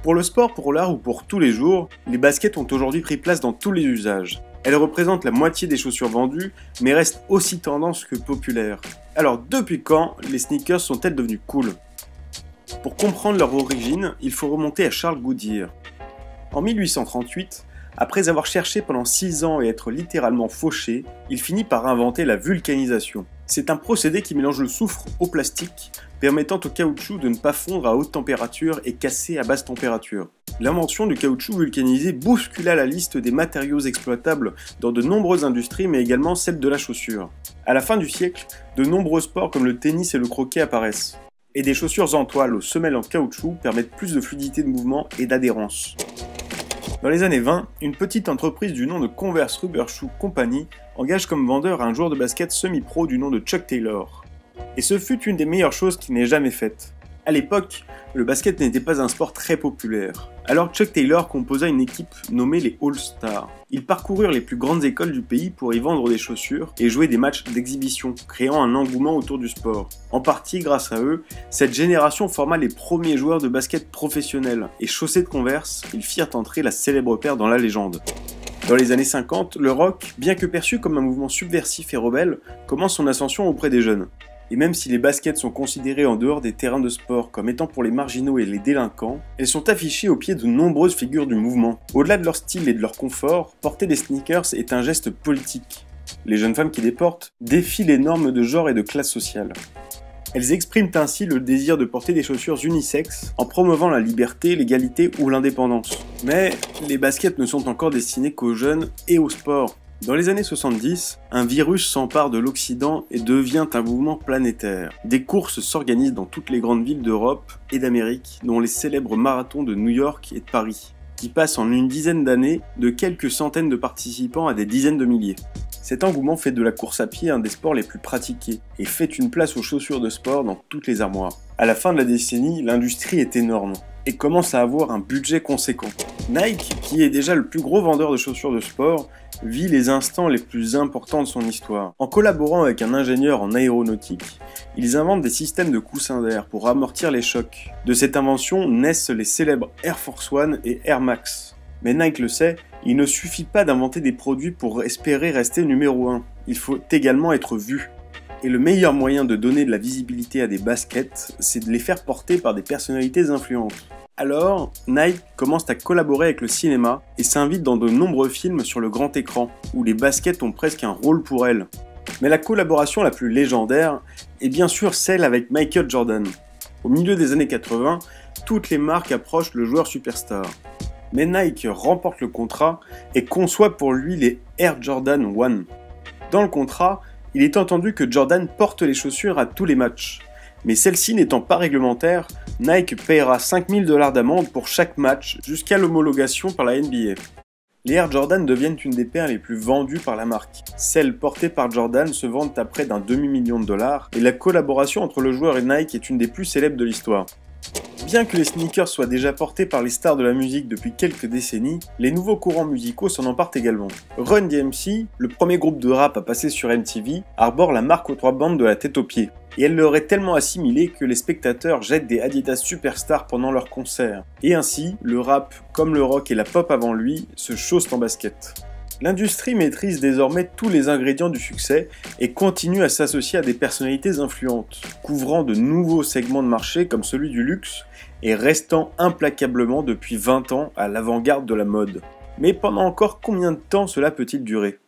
Pour le sport, pour l'art ou pour tous les jours, les baskets ont aujourd'hui pris place dans tous les usages. Elles représentent la moitié des chaussures vendues, mais restent aussi tendance que populaires. Alors depuis quand les sneakers sont-elles devenues cool? Pour comprendre leur origine, il faut remonter à Charles Goodyear. En 1838, après avoir cherché pendant 6 ans et être littéralement fauché, il finit par inventer la vulcanisation. C'est un procédé qui mélange le soufre au plastique, permettant au caoutchouc de ne pas fondre à haute température et casser à basse température. L'invention du caoutchouc vulcanisé bouscula la liste des matériaux exploitables dans de nombreuses industries, mais également celle de la chaussure. À la fin du siècle, de nombreux sports comme le tennis et le croquet apparaissent. Et des chaussures en toile aux semelles en caoutchouc permettent plus de fluidité de mouvement et d'adhérence. Dans les années 20, une petite entreprise du nom de Converse Rubber Shoe Company engage comme vendeur un joueur de basket semi-pro du nom de Chuck Taylor. Et ce fut une des meilleures choses qu'il n'ait jamais faites. À l'époque, le basket n'était pas un sport très populaire. Alors Chuck Taylor composa une équipe nommée les All-Stars. Ils parcoururent les plus grandes écoles du pays pour y vendre des chaussures et jouer des matchs d'exhibition, créant un engouement autour du sport. En partie grâce à eux, cette génération forma les premiers joueurs de basket professionnels et chaussés de Converse, ils firent entrer la célèbre paire dans la légende. Dans les années 50, le rock, bien que perçu comme un mouvement subversif et rebelle, commence son ascension auprès des jeunes. Et même si les baskets sont considérées en dehors des terrains de sport comme étant pour les marginaux et les délinquants, elles sont affichées au pied de nombreuses figures du mouvement. Au-delà de leur style et de leur confort, porter des sneakers est un geste politique. Les jeunes femmes qui les portent défient les normes de genre et de classe sociale. Elles expriment ainsi le désir de porter des chaussures unisexes en promouvant la liberté, l'égalité ou l'indépendance. Mais les baskets ne sont encore destinées qu'aux jeunes et au sport. Dans les années 70, un virus s'empare de l'Occident et devient un mouvement planétaire. Des courses s'organisent dans toutes les grandes villes d'Europe et d'Amérique, dont les célèbres marathons de New York et de Paris, qui passent en une dizaine d'années de quelques centaines de participants à des dizaines de milliers. Cet engouement fait de la course à pied un des sports les plus pratiqués et fait une place aux chaussures de sport dans toutes les armoires. À la fin de la décennie, l'industrie est énorme et commence à avoir un budget conséquent. Nike, qui est déjà le plus gros vendeur de chaussures de sport, vit les instants les plus importants de son histoire. En collaborant avec un ingénieur en aéronautique, ils inventent des systèmes de coussins d'air pour amortir les chocs. De cette invention naissent les célèbres Air Force One et Air Max. Mais Nike le sait, il ne suffit pas d'inventer des produits pour espérer rester numéro 1. Il faut également être vu. Et le meilleur moyen de donner de la visibilité à des baskets, c'est de les faire porter par des personnalités influentes. Alors, Nike commence à collaborer avec le cinéma et s'invite dans de nombreux films sur le grand écran, où les baskets ont presque un rôle pour elles. Mais la collaboration la plus légendaire est bien sûr celle avec Michael Jordan. Au milieu des années 80, toutes les marques approchent le joueur superstar. Mais Nike remporte le contrat et conçoit pour lui les Air Jordan 1. Dans le contrat, il est entendu que Jordan porte les chaussures à tous les matchs. Mais celle-ci n'étant pas réglementaire, Nike paiera $5000 d'amende pour chaque match jusqu'à l'homologation par la NBA. Les Air Jordan deviennent une des paires les plus vendues par la marque. Celles portées par Jordan se vendent à près d'un demi-million de dollars et la collaboration entre le joueur et Nike est une des plus célèbres de l'histoire. Bien que les sneakers soient déjà portés par les stars de la musique depuis quelques décennies, les nouveaux courants musicaux s'en emparent également. Run DMC, le premier groupe de rap à passer sur MTV, arbore la marque aux 3 bandes de la tête aux pieds. Et elle leur est tellement assimilée que les spectateurs jettent des Adidas Superstar pendant leurs concerts. Et ainsi, le rap, comme le rock et la pop avant lui, se chaussent en basket. L'industrie maîtrise désormais tous les ingrédients du succès et continue à s'associer à des personnalités influentes, couvrant de nouveaux segments de marché comme celui du luxe et restant implacablement depuis 20 ans à l'avant-garde de la mode. Mais pendant encore combien de temps cela peut-il durer ?